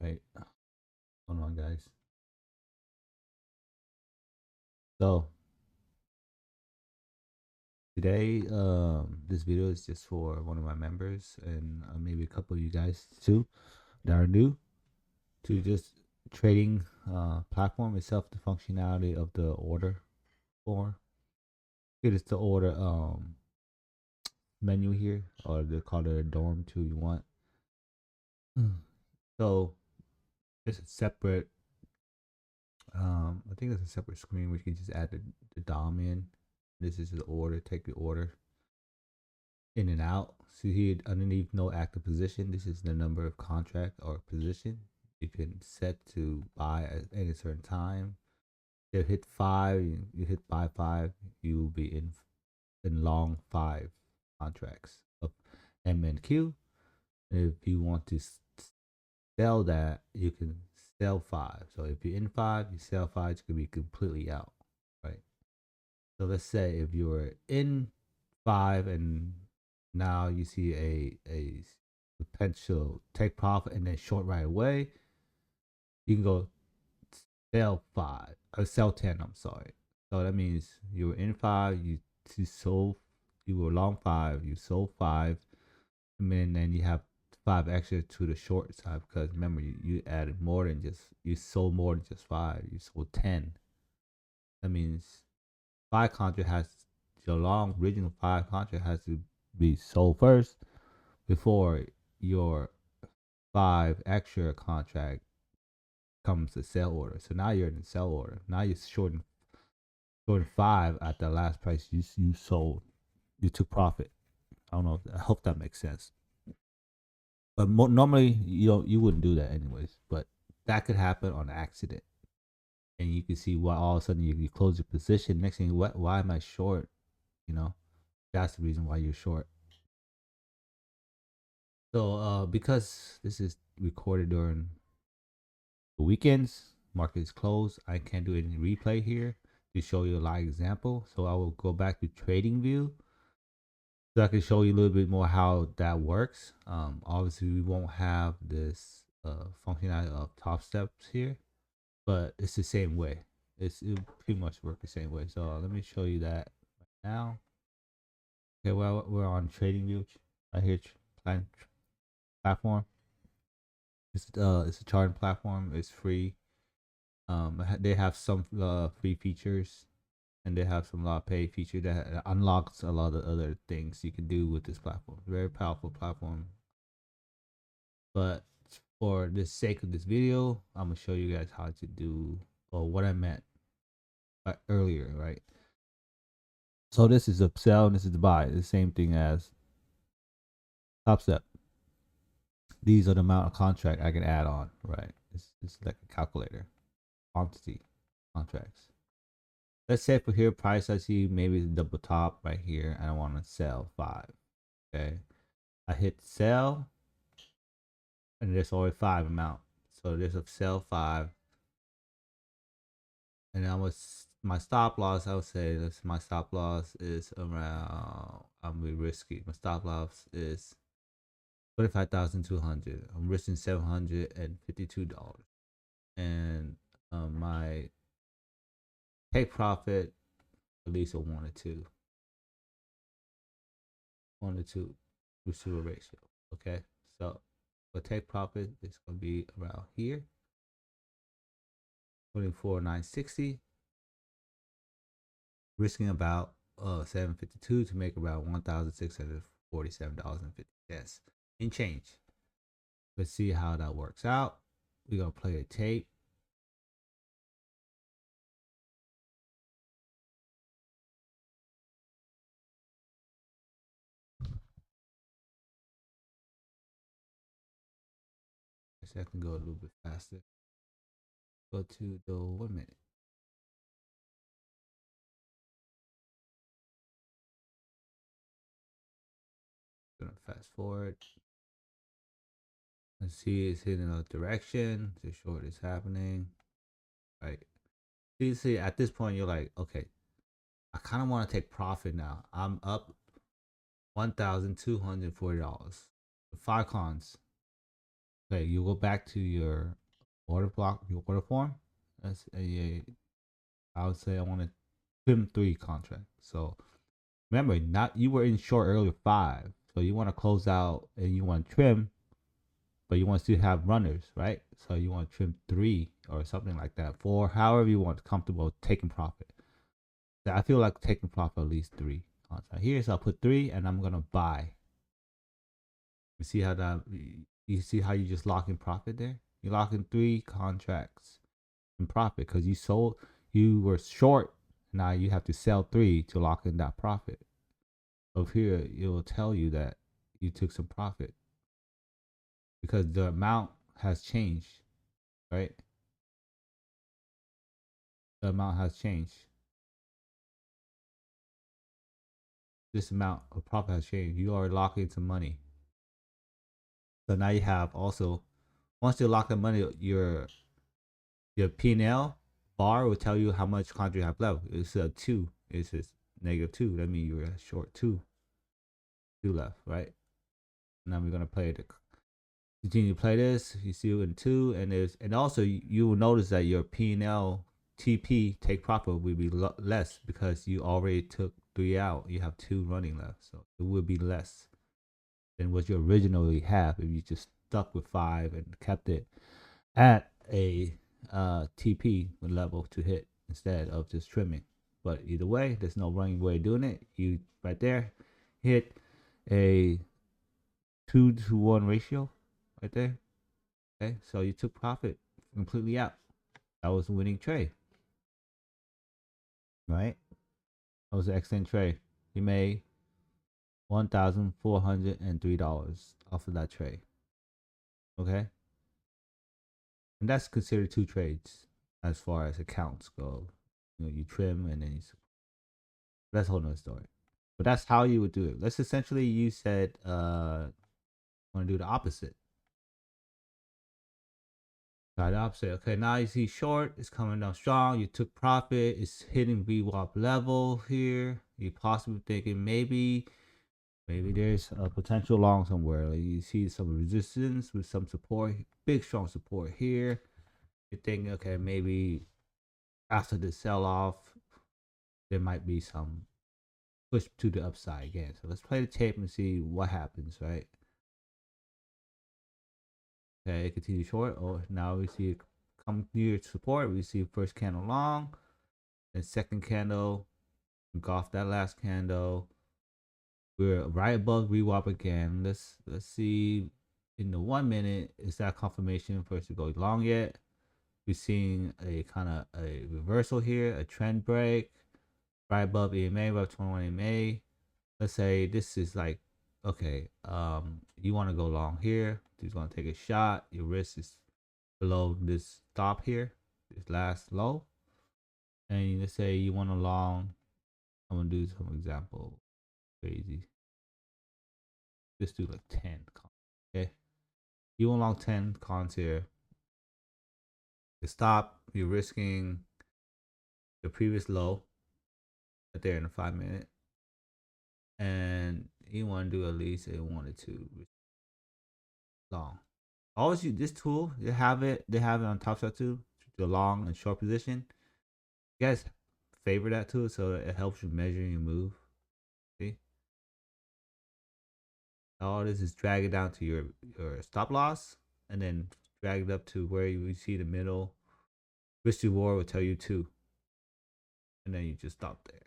Right. Hold on, guys. So today, this video is just for one of my members and maybe a couple of you guys too that are new to just trading platform itself. The functionality of the order form. It is the order menu here, or they call it a dorm too. You want. So it's a separate. I think it's a separate screen where you can just add the DOM in. This is the order. Take the order in and out. See here underneath no active position. This is the number of contract or position you can set to buy at any certain time. You hit 5, you hit buy 5, you will be in long 5 contracts of M and Q. If you want to sell that, you can sell 5. So if you're in 5, you sell 5, you can be completely out, right? So let's say if you're in 5 and now you see a potential take profit and then short right away, you can go sell 5 or sell 10. I'm sorry. So that means you were in 5, you sold, you were long 5, you sold 5, and then you have 5 extra to the short side because remember you added more than just you sold more than just 5. You sold 10. That means 5 contract has your long original 5 contract has to be sold first before your 5 extra contract comes to sell order. So now you're in the sell order. Now you're shorting 5 at the last price you sold. You took profit. I don't know. I hope that makes sense. But normally you wouldn't do that anyways. But that could happen on accident, and you can see why all of a sudden you close your position. Next thing, why am I short? You know, that's the reason why you're short. So because this is recorded during the weekends, market is closed. I can't do any replay here to show you a live example. So I will go back to trading view so I can show you a little bit more how that works. Obviously we won't have this functionality of top steps here, but it's the same way. It pretty much work the same way. So let me show you that right now. Okay, well we're on trading view right here, platform. It's a charting platform. It's free. They have some free features, and they have some lot of paid feature that unlocks a lot of other things you can do with this platform. Very powerful platform. But for the sake of this video, I'm gonna show you guys how to do or what I meant earlier, right? So this is a sell, and this is a buy. It's the same thing as top step. These are the amount of contract I can add on, right? It's like a calculator, quantity contracts. Let's say for here, price I see maybe double top right here, and I want to sell 5. Okay, I hit sell, and there's only 5 amount. So there's a sell 5, and I was my stop loss. I would say this my stop loss is around. I'm really risky. My stop loss is 25,200. I'm risking $752, and my take profit at least a 1 or 2, 1 or 2 receiver ratio. Okay, so for take profit, it's gonna be around here, 24,960, risking about 752 to make about $1,647.50 in change. Let's see how that works out. We're gonna play a tape. I can go a little bit faster. Go to the 1 minute. Gonna fast forward. Let's see it's heading in a direction. The short is happening. Right. See, at this point you're like, okay, I kind of want to take profit now. I'm up $1,240. 5 cons. Okay, you go back to your order block, your order form. That's I would say I want to trim 3 contract. So remember, not you were in short earlier 5, so you want to close out and you want to trim, but you want to have runners, right? So you want to trim 3 or something like that, 4, however you want, comfortable taking profit. So I feel like taking profit at least 3 contract here. So I'll put 3 and I'm gonna buy. You see how that? You see how you just lock in profit there? You lock in 3 contracts in profit because you sold. You were short. Now you have to sell 3 to lock in that profit. Over here, it will tell you that you took some profit because the amount has changed, right? The amount has changed. This amount of profit has changed. You are locking some money. So now you have also, once you lock the money, your P&L bar will tell you how much contract you have left. It's a 2. It's just -2. That means you're short 2 left, right? Now we're gonna play the continue to play this. You see it in 2, and also you will notice that your P&L TP take profit will be less because you already took 3 out. You have 2 running left, so it will be less than what you originally have if you just stuck with 5 and kept it at a TP level to hit instead of just trimming. But either way, there's no running way of doing it. You right there hit a 2-to-1 ratio right there. Okay, so you took profit completely out. That was a winning trade, right? That was an excellent trade. You made $1,403 off of that trade. Okay, and that's considered 2 trades as far as accounts go. You trim and then you. That's a whole nother story. But that's how you would do it. Let's essentially you said want to do the opposite. Try the opposite. Okay, now you see short, it's coming down strong. You took profit, it's hitting VWAP level here. You possibly thinking maybe there's a potential long somewhere. Like you see some resistance with some support, big strong support here. You're thinking, okay, maybe after the sell off, there might be some push to the upside again. So let's play the tape and see what happens, right? Okay, continue short. Oh, now we see it come near support. We see first candle long, then second candle, engulf that last candle. We're right above VWAP again. Let's see in the 1 minute, is that confirmation for us to go long yet? We're seeing a kind of a reversal here, a trend break right above EMA, above 21 EMA. Let's say this is like, okay, you want to go long here. You're going to take a shot. Your risk is below this stop here, this last low. And let's say you want a long, I'm going to do some example. Crazy. Let's do like 10. Okay. You want long 10 cons here. The stop, you're risking the previous low right there in the 5 minute. And you want to do at least a 1 or 2 long. Always use this tool. They have it on Top Shot too. The long and short position. You guys favor that tool so it helps you measure your move. See? All this is drag it down to your stop loss and then drag it up to where you see the middle. Risk to reward will tell you 2. And then you just stop there.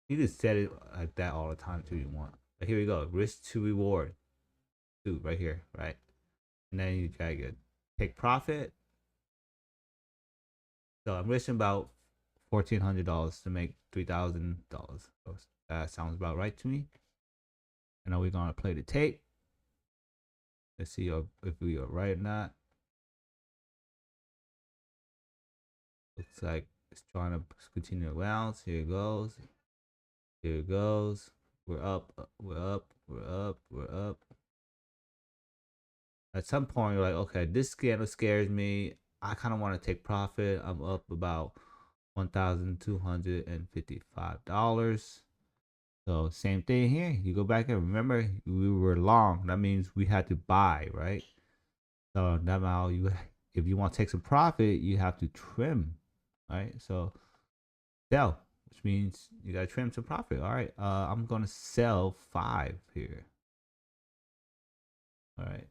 You can set it like that all the time too you want. But here we go. Risk to reward 2 right here, right? And then you drag it. Take profit. So I'm risking about $1,400 to make $3,000. So that sounds about right to me. And now we're gonna play the tape. Let's see if we are right or not. Looks like it's trying to continue to bounce. Here it goes. Here it goes. We're up. We're up. We're up. We're up. At some point, you're like, okay, this scandal scares me. I kind of want to take profit. I'm up about $1,255. So same thing here. You go back and remember we were long. That means we had to buy, right? So now you, if you want to take some profit, you have to trim, right? So sell, which means you gotta trim some profit. All right. I'm gonna sell 5 here. All right.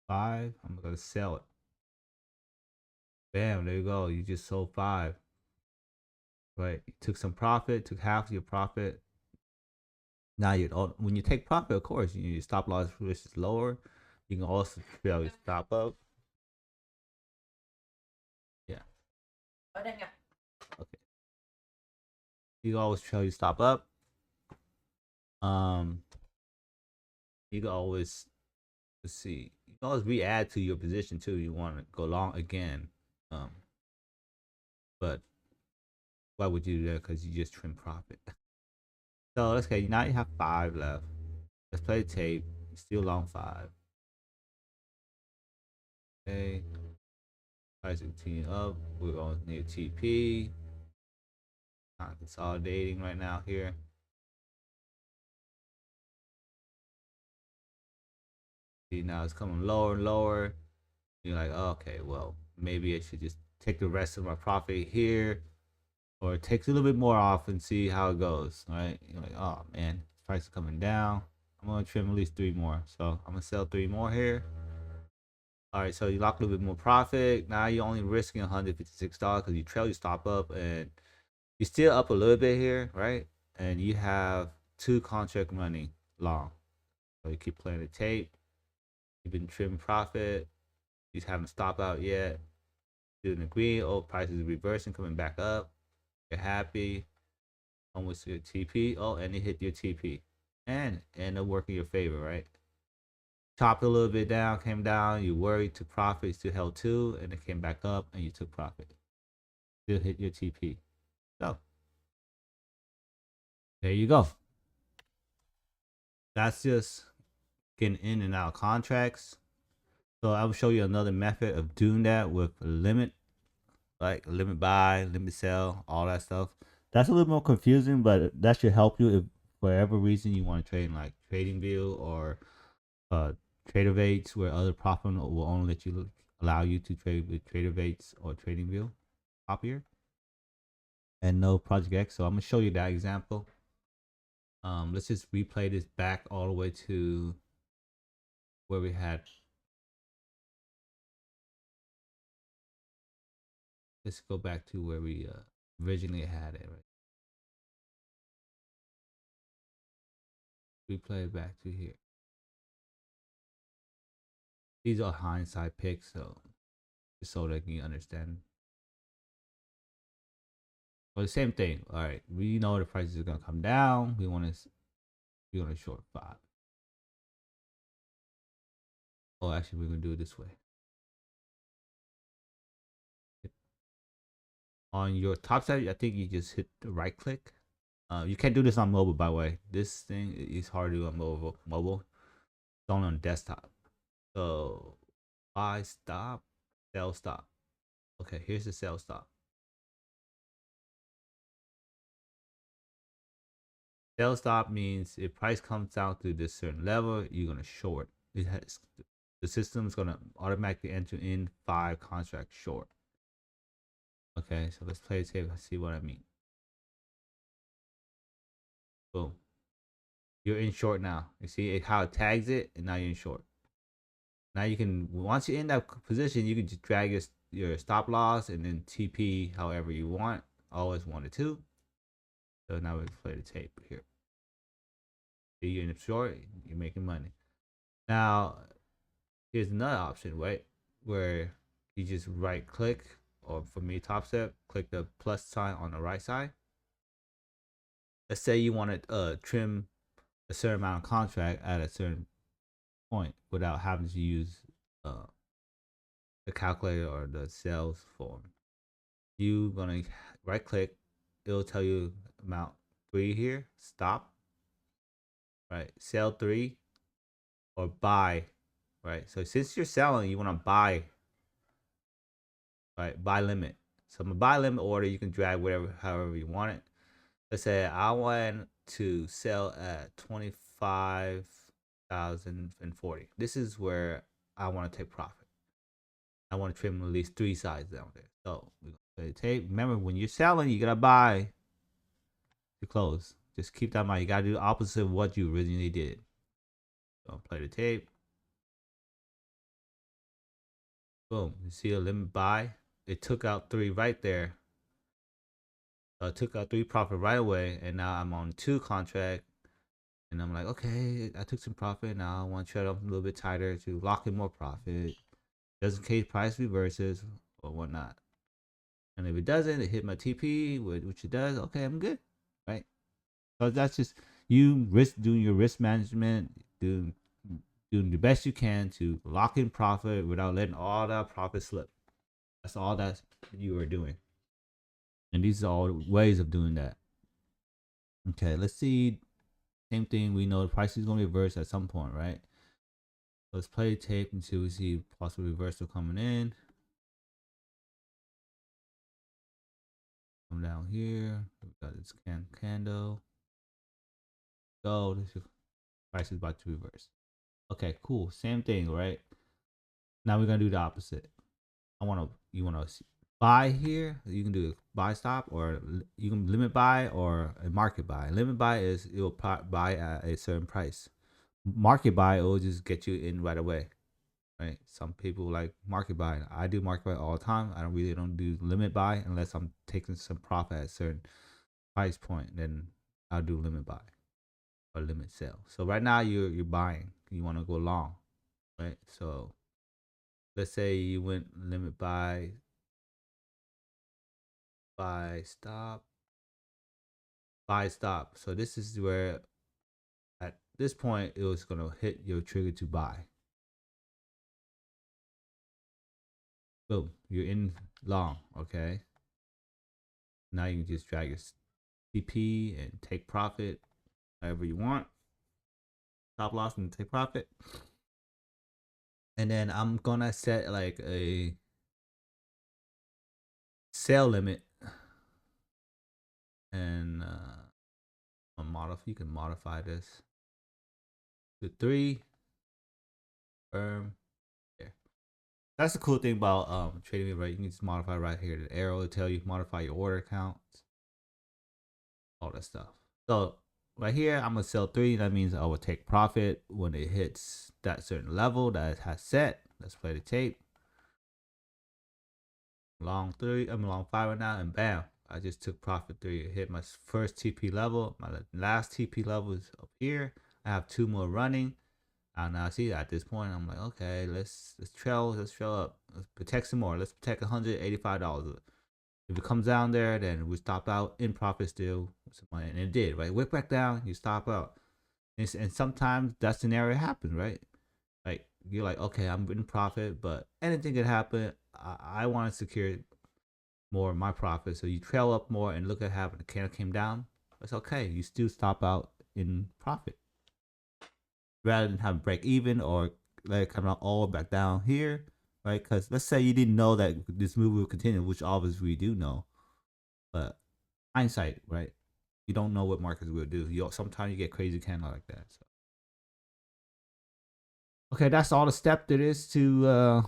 5. I'm gonna sell it. Bam, there you go. You just sold 5. Right. You took some profit, took half of your profit. Now when you take profit, of course, your stop loss risk is lower. You can also fail your stop up. Yeah. Okay. You can always trail your stop up. Um, you can always, let's see, you can always re-add to your position too. You want to go long again. Um, but why would you do that? Because you just trim profit. So let's say now you have 5 left. Let's play the tape. Still long 5. Okay. Price continue up. We're on near TP. Not consolidating right now here. See, now it's coming lower and lower. You're like, oh, okay, well, maybe I should just take the rest of my profit here, or take a little bit more off and see how it goes. Right? You're like, oh man, price is coming down. I'm gonna trim at least 3 more. So I'm gonna sell 3 more here. All right, so you lock a little bit more profit. Now you're only risking $156 because you trail your stop up, and you're still up a little bit here, right? And you have 2 contract running long. So you keep playing the tape. You've been trimming profit. You just haven't stopped out yet. Doing green. Oh, price is reversing, coming back up. You're happy. Almost your TP. Oh, and it hit your TP. And it worked in your favor, right? Chopped a little bit down, came down. You worried, took profit, still held 2, and it came back up, and you took profit. Still hit your TP. So there you go. That's just getting in and out contracts. So I will show you another method of doing that with a limit, like limit buy, limit sell, all that stuff. That's a little more confusing, but that should help you if for whatever reason you want to trade in like TradingView or TraderVates, where other profit will only let you allow you to trade with TraderVates or TradingView top here, and no Project X. So I'm gonna show you that example. Let's just replay this back all the way to where we had. Let's go back to where we originally had it. Right? Replay it back to here. These are hindsight picks, so just so that you understand. But the same thing. All right, we know the prices are gonna come down. We want to short 5. Oh, actually, we're gonna do it this way. On your top side, I think you just hit the right click. You can't do this on mobile, by the way. This thing is hard to do on mobile. It's only on desktop. So buy stop, sell stop. Okay, here's the sell stop. Sell stop means if price comes down to this certain level, you're gonna short. The system's gonna automatically enter in 5 contracts short. Okay, so let's play it safe and see what I mean. Boom. You're in short now. You see how it tags it, and now you're in short. Now you can, once you're in that position, you can just drag your stop loss and then TP however you want. Always 1 or 2. So now we play the tape here. See, you're in the short, you're making money. Now, here's another option, right? Where you just right click, or for me, top step, click the plus sign on the right side. Let's say you want to trim a certain amount of contract at a certain point without having to use the calculator or the sales form. You gonna right click, it'll tell you amount 3 here, stop, right? Sell 3 or buy, right? So since you're selling, you want to buy, right? Buy limit. So my buy limit order, you can drag whatever, however you want it. let's say I want to sell at 25,040. This is where I want to take profit. I want to trim at least 3 sides down there. So we're gonna play the tape. Remember, when you're selling, you gotta buy to close. Just keep that in mind. You gotta do the opposite of what you originally did. So play the tape. Boom. You see a limit buy? It took out 3 right there. So I took out 3 profit right away, and now I'm on 2 contract. And I'm like, okay, I took some profit. Now I want to trade up a little bit tighter to lock in more profit, just in case price reverses or whatnot. And if it doesn't, it hit my TP, which it does. Okay, I'm good, right? So that's just you doing your risk management, doing the best you can to lock in profit without letting all that profit slip. That's all that you are doing. And these are all ways of doing that. Okay, let's see. Same thing. We know the price is going to reverse at some point, right? Let's play the tape until we see possible reversal coming in. Come down here. We got this candle. Go. This price is about to reverse. Okay, cool. Same thing, right? Now we're gonna do the opposite. You wanna buy here. You can do a buy stop, or you can limit buy or a market buy. Limit buy is it will buy at a certain price. Market buy, it will just get you in right away, right? Some people like market buy. I do market buy all the time. I don't do limit buy unless I'm taking some profit at a certain price point. Then I'll do limit buy or limit sell. So right now you're buying. You want to go long, right? So let's say you went limit buy stop, buy stop. So this is where at this point it was gonna hit your trigger to buy. Boom, you're in long. Okay, now you can just drag your TP and take profit however you want. Stop loss and take profit. And then I'm gonna set like a sell limit, and you can modify this to 3. There. That's the cool thing about trading, right? You can just modify right here. The arrow will tell you modify your order counts, all that stuff. So right here, I'm gonna sell 3. That means I will take profit when it hits that certain level that it has set. Let's play the tape. Long 3, I'm long 5 right now, and bam, I just took profit 3. It hit my first TP level. My last TP level is up here. I have 2 more running. And now see at this point, I'm like, okay, let's trail up. Let's protect some more. Let's protect $185. If it comes down there, then we stop out in profit still. And it did, right? Whip back down, you stop out. And sometimes that scenario happens, right? Like you're like, okay, I'm in profit, but anything could happen. I want to secure more of my profit. So you trail up more and look at how the candle came down. It's okay. You still stop out in profit rather than have break even or let it come out all back down here, right? Because let's say you didn't know that this move will continue, which obviously we do know, but hindsight, right? You don't know what markets will do. Sometimes you get crazy candle like that. So. Okay, that's all the step there is to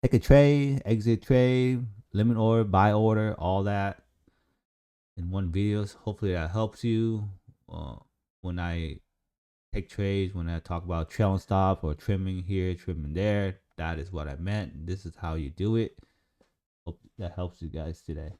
take a trade, exit trade, limit order, buy order, all that in one video. Hopefully that helps you when I take trades, when I talk about trail and stop or trimming here, trimming there. That is what I meant. This is how you do it. Hope that helps you guys today.